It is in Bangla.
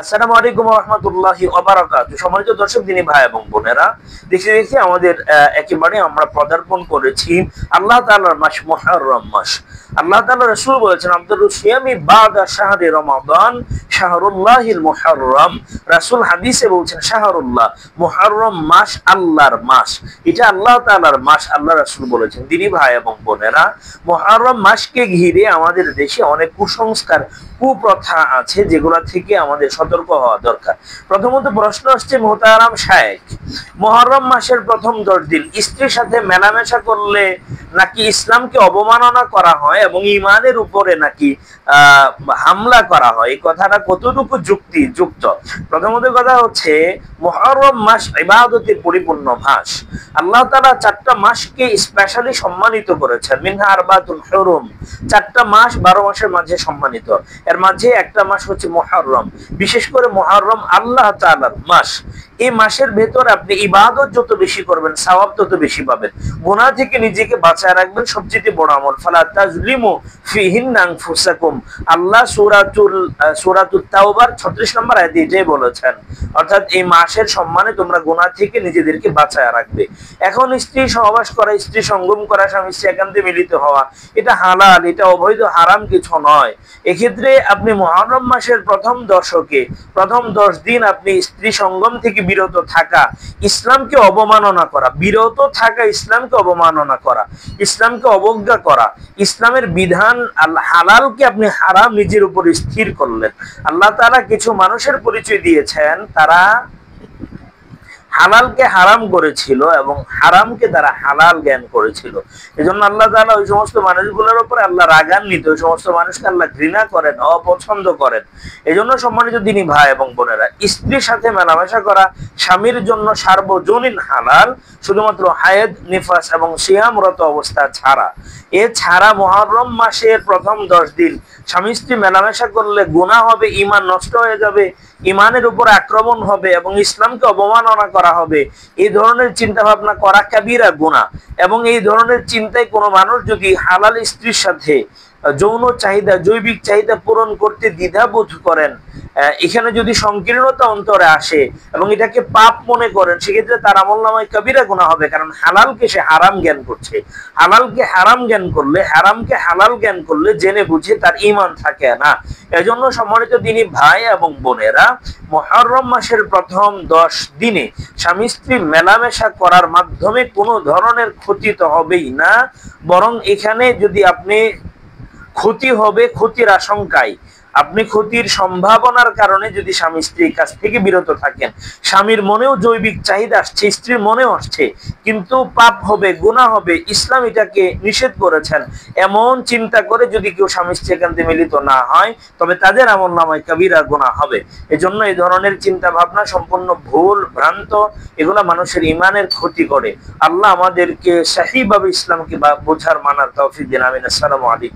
আসসালামু আলাইকুম ওয়া রাহমাতুল্লাহি ওয়া বারাকাতুহু। সম্মানিত দর্শক দিনী ভাই এবং বোনেরা, দেখতে দেখতে আমাদের একেবারে আমরা পদার্পণ করেছি আল্লাহ তাআলার মাস মুহররম মাস। আল্লাহ তাআলা রাসূল বলেছেন, আফদালুস সিয়ামি বাদা শাহরি রমাদান শাহরুল্লাহিল মুহররম। রাসূল হাদিসে বলছেন শাহরুল্লাহ, মুহররম মাস আল্লাহর মাস, এটা আল্লাহ তাআলার মাস। আল্লাহ রাসূল বলেছেন। দিনী ভাই এবং বোনেরা, মুহররম মাসকে ঘিরে আমাদের দেশে অনেক কুসংস্কার, কুপ্রথা আছে, যেগুলো থেকে আমাদের সতর্ক হওয়া দরকার। প্রথমত প্রশ্ন আসছে, মোহতারাম শায়েখ, মুহররম মাসের প্রথম 10 দিন স্ত্রীর সাথে মেলামেশা করলে নাকি ইসলামকে অবমাননা করা হয় এবং ঈমানের উপরে নাকি হামলা করা হয়, এই কথাটা কতটুকু যুক্তিযুক্ত? প্রথমত কথা হচ্ছে, মুহররম মাস ইবাদতের পরিপূর্ণ মাস। আল্লাহ তাআলা 4টা মাসকে স্পেশালি সম্মানিত করেছেন। মিনহা আরবাতুন হুরুম, 4টা মাস 12 মাসের মাঝে সম্মানিত। এর মাঝে একটা মাস হচ্ছে মুহররম। বিশেষ করে মুহররম আল্লাহ তাআলার মাস। এই মাসের ভেতর আপনি ইবাদত যত বেশি করবেন, সওয়াব তত বেশি পাবেন। গুনাহ থেকে নিজেকে বাঁচায় রাখবেন সবচেয়ে বড় আমল। ফালা তাজলিমু ফিহিন্না আনফুসাকুম, আল্লাহ সূরাতুত তাওবার 36 নম্বর আয়াতে এটাই বলেছেন। অর্থাৎ এই মাসের সম্মানে তোমরা গুনাহ থেকে নিজেদেরকে বাঁচায় রাখবে। এখন স্ত্রী সহবাস করা, স্ত্রী সঙ্গম করা, স্বামী স্ত্রী একান্তে মিলিত হওয়া, এটা হালাল, এটা অবৈধ, হারাম কিছু নয়। এক্ষেত্রে আপনি মুহররম মাসের প্রথম দশকে, প্রথম 10 দিন আপনি স্ত্রী সঙ্গম থেকে বিরত থাকা ইসলামকে অবমাননা করা, বিরত থাকা ইসলামকে অবমাননা করা, ইসলামকে অবজ্ঞা করা, ইসলামের বিধান হালালকে আপনি হারাম নিজের উপর স্থির করলেন। আল্লাহ তাআলা কিছু মানুষের পরিচয় দিয়েছেন, তারা হালালকে হারাম করেছিল এবং হারামকে তারা হালাল জ্ঞান করেছিল। এজন্য আল্লাহ তাআলা ওই সমস্ত মানুষগুলোর উপরে আল্লাহ রাগান্বিত, ওই সমস্ত মানুষকে আল্লাহ ঘৃণা করেন, অপছন্দ করেন। এজন্য সম্মানিত দিনী ভাই এবং বোনেরা, স্ত্রীর সাথে মেলামেশা করা স্বামীর জন্য সার্বজনীন হালাল, শুধুমাত্র হায়েদ, নিফাস এবং সিয়ামরত অবস্থা ছাড়া। এছাড়া মুহররম মাসের প্রথম 10 দিন স্বামী স্ত্রী মেলামেশা করলে গুনাহ হবে, ঈমান নষ্ট হয়ে যাবে, ঈমানের উপর আক্রমণ হবে এবং ইসলামকে অবমাননা করা হবে। এই ধরনের চিন্তা ভাবনা করা কাবীরা গুনাহ। এবং এই ধরনের চিন্তায় কোনো মানুষ যদি হালাল স্ত্রীর সাথে যৌন চাহিদা, জৈবিক চাহিদা পূরণ করতে দ্বিধাবোধ করেন, এখানে যদি সংকীর্ণতা অন্তরে আসে এবং এটাকে পাপ মনে করেন, সেক্ষেত্রে তার আমলনামায় কবিরা গুনাহ হবে। কারণ হালালকে সে হারাম জ্ঞান করছে। হালালকে হারাম জ্ঞান করলে, হারামকে হালাল জ্ঞান করলে জেনে বুঝে তার ঈমান থাকে না। এজন্য সম্মানিত দিনী ভাই এবং বোনেরা, মুহররম মাসের প্রথম 10 দিনে স্বামী স্ত্রী মেলামেশা করার মাধ্যমে কোনো ধরনের ক্ষতি তো হবেই না, বরং এখানে যদি আপনি ক্ষতি হবে, ক্ষতির আশঙ্কায়, আপনি ক্ষতির সম্ভাবনার কারণে যদি স্বামী স্ত্রীর কাছ থেকে বিরত থাকেন, স্বামীর মনেও জৈবিক চাহিদা আসছে, স্ত্রীর মনেও আসছে, কিন্তু পাপ হবে, গুনাহ হবে, ইসলাম এটাকে নিষেধ করেছেন, এমন চিন্তা করে যদি কেউ স্বামী স্ত্রী একান্তে মিলিত না হয়, তবে তাদের আমলনামায় কবিরা গুনাহ হবে। এজন্য এই ধরনের চিন্তা ভাবনা সম্পূর্ণ ভুল, ভ্রান্ত, এগুলা মানুষের ঈমানের ক্ষতি করে। আল্লাহ আমাদেরকে সহিভাবে ইসলামকে বোঝার, মানার তৌফিক দিন। আমিন। আসসালামু আলাইকুম।